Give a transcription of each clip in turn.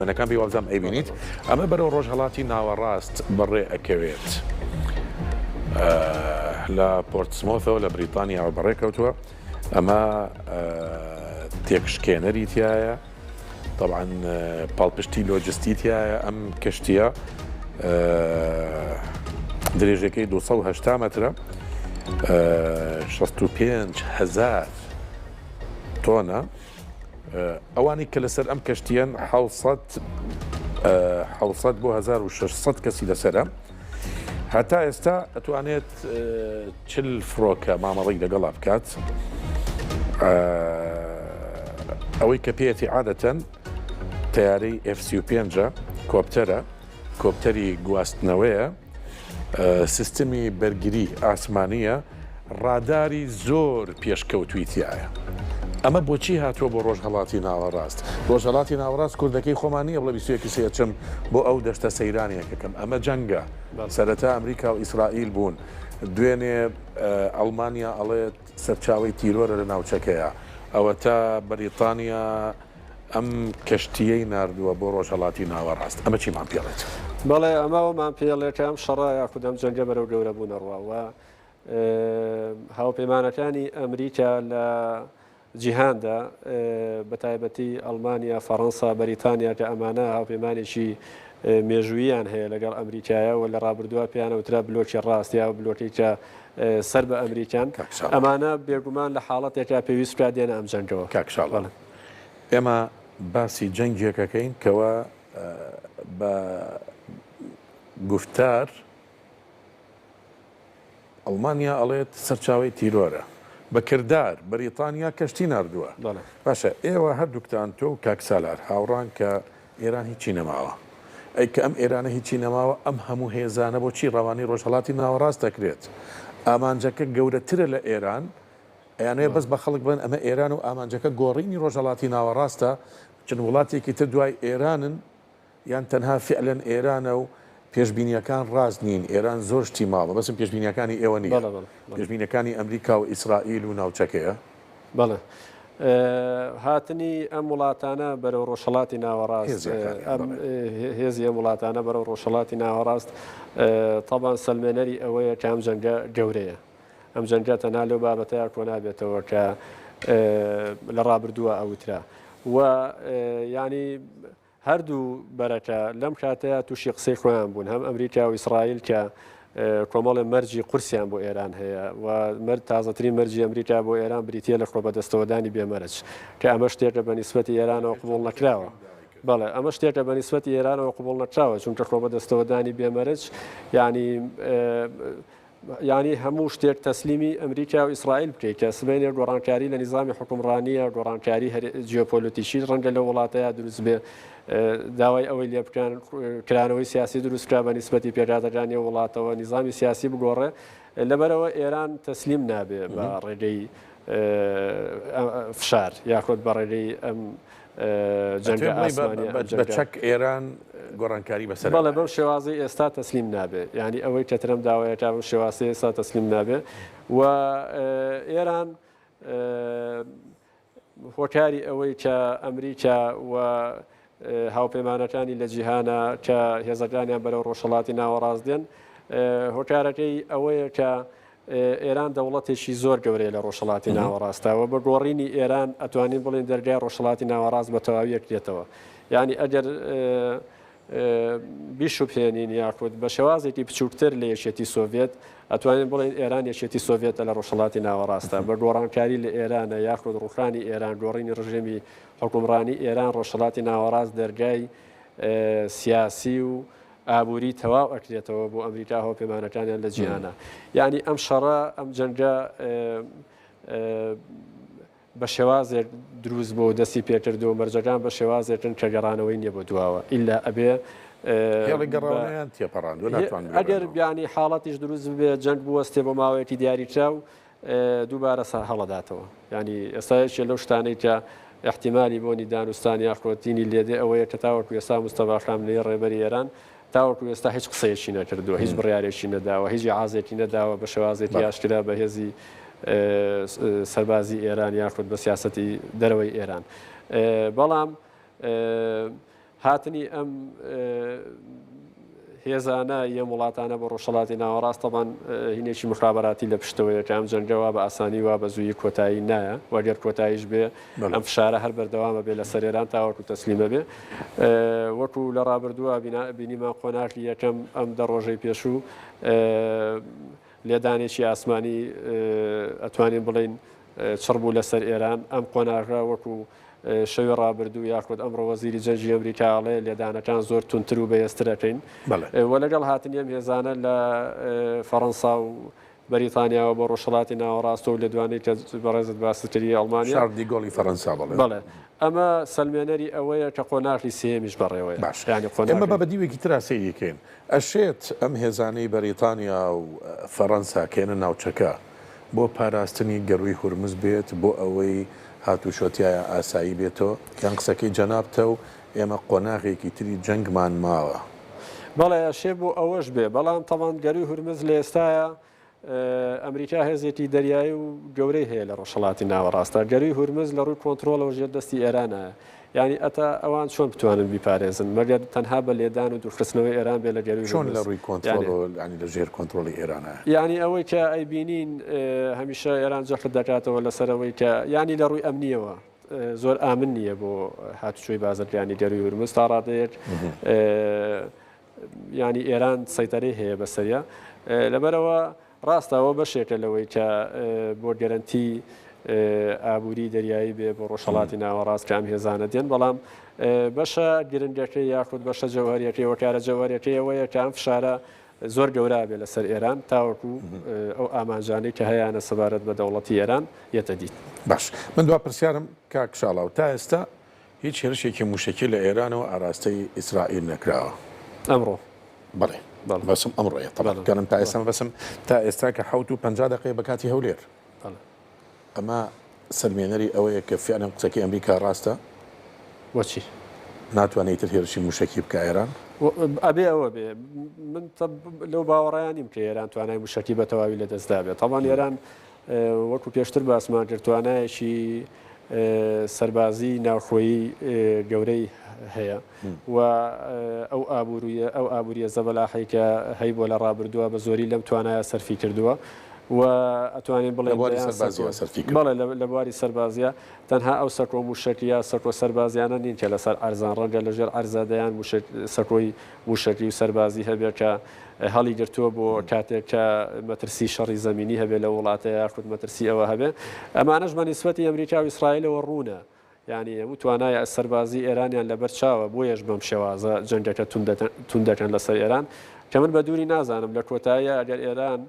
ئەەکان بیوازام ئەیبینیت ئەمە بەرەو ڕۆژهەڵاتی ناوەڕاست بەڕێ ئەکەوێت لە پۆرتسمۆثەوە لە بریتانیاوە بەڕێکەوتووە ئەمە تێکشکێنەری تایە طبعاً پاڵپشتی لۆجستی تایە ئەم کەشتیە درێژەکەی 280 مترە 65,000 تۆنە ئەوانی کە لەسەر ئەم کەشتیان 700 بۆ 1600 کەسی لەسرە هەتا ئێستا ئەتوانێت 40 فرۆکە مامەڵی لەگەڵا بکات ئەوەی کە پێێتی عادەتەن تیارەی F-35 کۆپتەری گواستنەوەیە سیستمی بەرگری ئاسمانیە ڕاداری زۆر پێشکەوتووی تایە ئەمە بۆچی هاتووە بۆ ڕۆژهەڵاتی ناوەڕاست ڕۆژهەڵاتی ناوەڕاست کوردەکەی خۆمانیە بڵە 21 سێچم بۆ ئەو دەشتە سەیرانیەکەکەم ئەمە جەنگە سەرەتا ئەمریکا و ئیسرائیل بوون دوێنێ ئەڵمانیا ئەڵێت سەرچاوی تیرۆرە لە ناوچەکەیە ئەوە تا بەریتانیا ئەم کەشتیەی نردووە بۆ ڕۆژهەڵاتی ناوەڕاست ئەمە چیمان پێڵێت بەڵێ ئەمەوەمان پێڵێت ئەم شەڕە یاخودەم جەنگە بەرەو گەورە بوونەڕواوە هاوپەیمانەکانی ئەمریکا لە جیهاندا بەتایبەتی ئەڵمانیا فەڕەنسا بەریتانیا کە ئەمانە هاوپەیمانێکی مێژووییان هەیە لەگەڵ ئەمریکایەوە لە ڕابردووە پیانەوترا بلۆکی ڕاستیا و بلۆکی کە سەر بە ئەمریکان ئەمانە بێگومان لە حاڵەتێکا پێویست دێنە ئەم جەنگەوە کاکشاڵ ئێمە باسی جەنگێکەکەین کەوە بە گفتار ئەڵمانیا ئەڵێت سەرچاوی تیرۆرە بەکردار بەریتانیا کەشتی نردووە باشە ئێوە هەردووکتان تۆ و کاکسالار هاوڕان کە ئێران هیچی نەماوە ئەی کە ئەم ئێرانە هیچی نەماوە ئەم هەموو هێزانە بۆچی ڕەوانی ڕۆژهەڵاتی ناوەڕاست دەکرێت ئامانجەکە گەورەترە لە ئێران ئەیانەیە بەس بە خەڵک بن ئەمە ئێران و ئامانجەکە گۆڕینی ڕۆژهەڵاتی ناوەڕاستە چەند وڵاتێکی تر دوای ئێرانن یان تەنها فعلەن ئێرانە و پێشبینیەکان ڕاست نین ئێران زۆر شتی ماوە بەسم پێشبینیەکانی ئێوە نیە پێشبینیەکانی ئەمریکا و ئیسرائیل و ناوچەکەیە بەڵێ هاتنی ئەم وڵاتانە بەرەو ڕۆژهەڵاتی ناوەڕاست هێزی ئەم وڵاتانە بەرەو ڕۆژهەڵاتی ناوەڕاست تەبان سەلمێنەری ئەوەیە کە ئەم جەنگە گەورەیە ئەم جەنگە تەنها لەو بابەتەیە کۆ نابێتەوە کە لە ڕابردووە ئەوترا و ینی هەردوو بەرەکە لەم کاتەیە تووشی قسەی خۆیان بوون هەم ئەمریکا و ئیسرائیل کە کۆمەڵی مەرجی قورسیان بۆ ئێران هەیە و مەرج تازەترین مەرجی ئەمریکا بۆ ئێران بریتە لە خۆبەدەستەوەدانی بێمەرج کە ئەمە شتێکە بە نیسبەتی ئێرانەوە قبوڵ نەکراوە بەڵێ ئەمە شتێکە بە نیسبەتی ئێرانەوە قبوڵ نەکراوە چونکە خۆبەدەستەوەدانی بێمەرج ینی هەموو شتێک تەسلیمی ئەمریکا و ئیسرائیل بکەیت کە سبەینێ گۆڕانکاری لە نظامی حکومڕانیە گۆڕانکاری جیۆپۆلیتیشی ڕەنگە لە وڵاتەیە دروست بێ داوای ئەوەی لێ بکەن کرانەوەی سیاسی دروستکرا بە نیسبەتی پێدادەکانی وڵاتەوە نظامی سیاسی بگۆڕێ لەبەرەوە ئێران تەسلیم نابێ بە ڕێگەی فشار یاخود بە ڕێگەی ئەم جەنگە ئاسمانی بەچەک ئێران گۆڕانکاری بەسەر بەڵێ بەم شێوازەی ئێستا تەسلیم نابێ ینی ئەوەی کە ترم داوایە تا بەم شێوازەی ئێستا تەسلیم نابێ و ئێران هۆکاری ئەوەی کە ئەمریکا و هاوپەیمانەکانی لە جیهانە کە هێزەکانیان بەرەو ڕۆژهەڵاتی ناوەڕاست دێن هۆکارەکەی ئەوەیە کە ئێران دەوڵەتێکی زۆر گەورەیە لە ڕۆژهەڵاتی ناوەڕاستەوە بە گۆڕینی ئێران ئەتوانین بڵێن دەرگای ڕۆژهەڵاتی ناوەڕاست بە تەواوی یەکرێتەوە ینی ئەگەر بیشوبهێنین یاخود بە شێوازێکی بچووکتر لە یەکێتی سۆڤێت ئەتوانین بڵێن ئێران یەکێتی سۆڤێتە لە ڕۆژهەڵاتی ناوەڕاستە بە گۆڕانکاری لە ئێرانە یاخود ڕوخانی ئێران گۆڕینی ڕژێمی حکومڕانی ئێران ڕۆژهەڵاتی ناوەڕاست دەرگای سیاسی و ئابووری تەواو ئەکرێتەوە بۆ ئەمریکا هاوپەیمانەکانیان لە جیهانە ینی ئەم شەڕە ئەم جەنگە بە شێوازێک دروست بۆ دەستی پێکردو و مەرجەکان بە شێوازێکن کە گەڕانەوەی نییە بۆ دواوە ئللا ئەبێ ئەگەر بیانی حاڵەتیش دروست بێ جەنگ بوەستێ بۆ ماوەیەکی دیاریکراو دووبارە سا هەڵەداتەوە ینی ئێستاەکێ لەو شتانەی کە احتیمالی بۆنی دانوستانی یاخۆتینی لێدێ ئەوەیە کە تاوەکو ئێستا مستەفا خامنەی ڕێبەری ئێران تاوەکو ئێستا هیچ قسەیەکی نەکردووە هیچ بڕیارێکی نەداوە هیچ عازێکی نەداوە بە شێوازێکی ئاشکرا بە هێزی سەربازی ئێران یاخود بە سیاسەتی دەرەوەی ئێران بەڵام هاتنی ئەم هێزانە یە وڵاتانە بە ڕۆژهەڵاتی ناوەڕاست تەبان هینێکی مخابراتی لە پشتەوەیە کە ئەم جەنگەوە بە ئاسانی وا بە زوویی کۆتایی نایە وەگەر کۆتاییش بێ ئەم فشارە هەر بەردەوامە بێ لە سەر ئێران تاوەکو تەسلیمە بێ وەکو لە ڕابردووە بینیمان قۆناغی یەکەم ئەم دە ڕۆژەی پێشوو لێدانێکی ئاسمانی ئەتوانین بڵین چڕبوو لەسەر ئێران ئەم قۆناغە وەکو شەوی ڕابردوو یاخود ئەمڕۆ وەزیری جەنگی ئەمریکاڵێ لێدانەکان زۆر تونتر و بەهێزترەکەین وە لەگەڵ هاتنی ئەم هێزانە لە فەڕەنسا و بەریتانیاوە بە ڕۆژهەڵاتی ناوەڕاستە و لە دوانەی کە بەڕێزت باسکردی ئەڵمانیا شاردی گۆڵی فەڕەنسا بڵێ ئەمە سەلمێنەری ئەوەیە کە قۆناغی سێمیش بەڕێوەیە ئێمە بە بەدیوێکی تراسەیەکەین ئەشێت ئەم هێزانەی بەریتانیا و فەڕەنسا کێنە ناوچەکە بۆ پاراستنی گەڕووی هورمز بێت بۆ ئەوەی هاتوشۆتیایە ئاسایی بێتەوە یان قسەکەی جەنابتە و ئێمە قۆناغێکی تری جەنگمان ماوە بەڵێ شێ بۆ ئەوەش بێ بەڵام تەوان گەروی هورمز لە ئێستاە ئەمریکا هێزێتی دەریایی و گەورەی هەیە لە ڕۆژهەڵاتی ناوەڕاستە گەروی هورمز لە ڕووی کۆنتترۆلەوە ژێر دەستی ئێرانە یعنی ئەتا ئەوان چۆن بتوانن بیپارێزن مەگەر تەنها بە لێدان و دوورخستنەوەی ئێران بێ لە گەروی چۆن لە ڕووی کۆنتترۆل لە ژێر کۆنتترۆلی ئێرانە یعنی ئەوەی کە ئەیبینین هەمیشە ئێران جەخت دەکاتەوە لەسەرەوەی کە ینی لە ڕووی ئەمنیەوە زۆر ئامن نییە بۆ هاتوچۆی بازرگانی گەروی هورمز تا ڕادەیەک ینی ئێران سەیتەرەی هەیە بەسەریە لەبەرەوە ڕاستەوە بەشێکە لەوەی کە بۆ گەرنتی ئابووری دەریایی بێ بۆ ڕۆژهەڵاتی ناوەڕاست کە ئەم هێزانە دێن بەڵام بەشە گرنگەکەی یاخود بەشە جەوهریەکەی وەکارە جەوهریەکەی ئەوەیە کە ئەم فشارە زۆر گەورە بێ لەسەر ئێران تاوەکو ئەو ئامانجانەی کە هەیەە سەبارەت بە دەوڵەتی ئێران یەتە دیت باش من دوا پرسیارم کاکشاڵاو تا ئێستا هیچ هێرشێکی موشکی لە ئێرانەوە ئاراستەی ئیسرائیل نەکراوە ئەمڕۆ بڵێ بەسم ئەمڕۆیە تەڵکەم تا ئێستا بەسم تا ئێستا کە 50 دقیقە بە کاتی هەولێر ئەمە سەرمێنەری ئەوەیە کە فیانم قسەکی ئەمریکا ڕاستە وەچی ناتوانێتتر هێرشی موشکی بکە ئێران ئەبێ ئەوە بێ من لەو باوەڕیانیم کە ئێران توانای موشکی بە تەواوی لە دەستدا بێت تاوان ئێران وەکو پێشتر باسمان کرد توانایەکی سەربازی ناوخۆیی گەورەی هەیە و ئەو ئابووریە زەبەلاحی کە هەی بۆ لە ڕابردووە بە زۆری لەم توانایە سەرفی کردووە و ئەتوانین بڵێ بەڵێ لە بواری سەربازیە تەنها ئەو سەکۆ موشکیە سەکۆ سەربازیانە نین کە لەسەر ئارزان ڕەنگە لەژێر ئارزادەیان سەکۆی موشکی و سەربازی هەبێت کە هەڵی گرتووە بۆ کاتێک کە مەترسی شەڕی زەمینی هەبێت لە وڵاتەیە یاخود مەترسی ئەوە هەبێ ئەمانەش بە نیسبەتی ئەمریکا و ئیسرائیلەوە ڕوونە یعنی هەموو توانایە سەربازی ئێرانیان لەبەر چاوە بۆیەش بەم شێوازە جەنگەکە تون دەکەن لەسەر ئێران کە من بە دووری نازانم لە کۆتاییە ئەگەر ئێران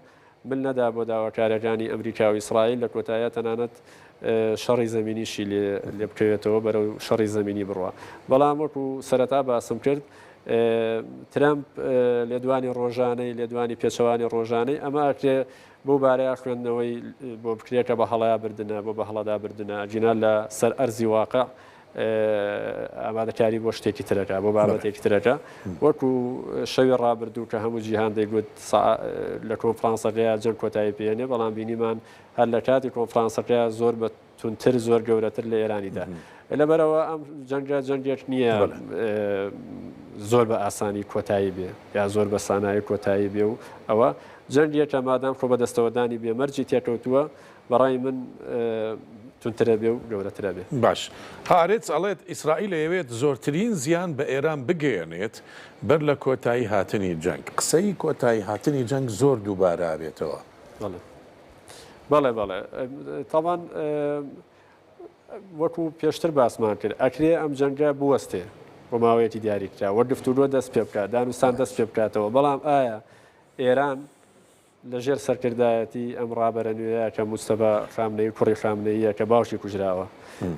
من نەدا بۆ داواکارەکانی ئەمریکا و ئیسرائیل لە کۆتاییە تەنانەت شەڕی زەمینیشی لێ بکەوێتەوە بەرەو شەڕی زەمینی بڕوە بەڵام وەکو سەرەتا باسم کرد ترامپ لێدوانی ڕۆژانەی لێدوانی پێچەوانی ڕۆژانەی ئەمە ئەکرێ بۆ بارەیە خوێندنەوەی بۆ بکرێکە بە هەڵەیە بردنە بۆ بە هەڵەدا بردنە جینا لە سەر ئەرزی واقع ئامادەکاری بۆ شتێکی ترەکە بۆ بابەتێکی ترەکە وەکو شەوی ڕابردوو کە هەموو جیهان دەیگوت لە کۆنفرانسەکەیە جەنگ کۆتایی پێێنێ بەڵام بینیمان هەر لە کاتی کۆنفرانسەکەیە زۆر بە تونتر زۆر گەورەتر لە ئێرانیدا لەبەرەوە ئەم جەنگێک نییە زۆر بە ئاسانی کۆتایی بێ یا زۆر بە سانایی کۆتایی بێ و ئەوە جەنگێکە مادام خۆ بەدەستەوەدانی بێمەرجی تێکەوتووە بەڕای من تونترە بێ و گەورەترە بێ باش هارێت ئەڵێت ئیسرائیل ئەوێت زۆرترین زیان بە ئێران بگەێنێت بەر لە کۆتایی هاتنی جەنگ قسەی کۆتایی هاتنی جەنگ زۆر دووبارە بێتەوە بەڵێ تاوان وەکو پێشتر باسمان کرد ئەکرێ ئەم جەنگە بوەستێ بۆ ماوەیەکی دیاریکرا وەرگفتووە دەست پێ بکات دانوستان دەست پێ بکاتەوە بەڵام ئایا ئێران لەژێر سەرکردایەتی ئەم ڕابەرە نوێیە کە موستەفا خامنەی کوڕی خامنەیە کە باوکی کوژراوە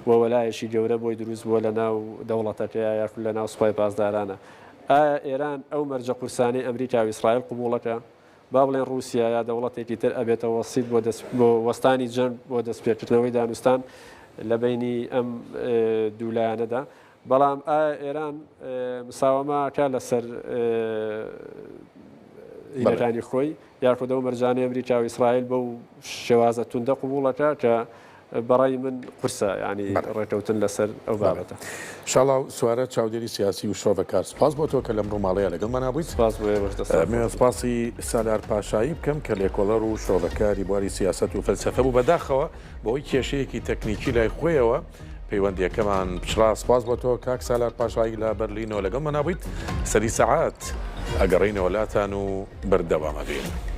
بۆ وەلایەکی گەورە بۆی دروست بووە لە ناو دەوڵەتەکەیە یاخود لە ناو سوپای پاسدارانە ئایا ئێران ئەو مەرجە قورسانەی ئەمریکا و ئیسرائیل قبوڵەکە با بڵێن رووسیا یا دەوڵەتێکی تر ئەبێتە وەسیت بۆ وەستانی جەنگ بۆ دەستپێکردنەوەی دانوستان لە بینی ئەم دوولایانەدا بەڵام ئایا ئێران مساوەماکە لەسەر هینەکانی خۆی یاخودە و مەرجانەی ئەمریکا و ئیسرائیل بەو شێوازە توندە قبوڵەکە کە بەڕای من قورسە ینی ڕێکەوتن لەسەر ئەو بابەتە. شڵاو سوارە چاودێری سیاسی و شۆڤەکار سپاس بۆ تۆ کە لەم ڕووماڵەیە لەگەڵمان نبوویت. سپاس بۆ مێ سپاسی سالار پاشایی بکەم کە لێکۆڵەر و شۆڤەکاری بواری سیاست و فەلسەفە بوو بەداخەوە بۆی کێشەیەکی تەکنیکی لای خۆیەوە پەیوەندیەکەمان پشرا. سپاس بۆ تۆ کاک سالار پاشایی لە بەرلینەوە لەگەڵمان نبوویت. سەری سەعات ئەگەڕینەوە لاتان و بەردەوامە بێن.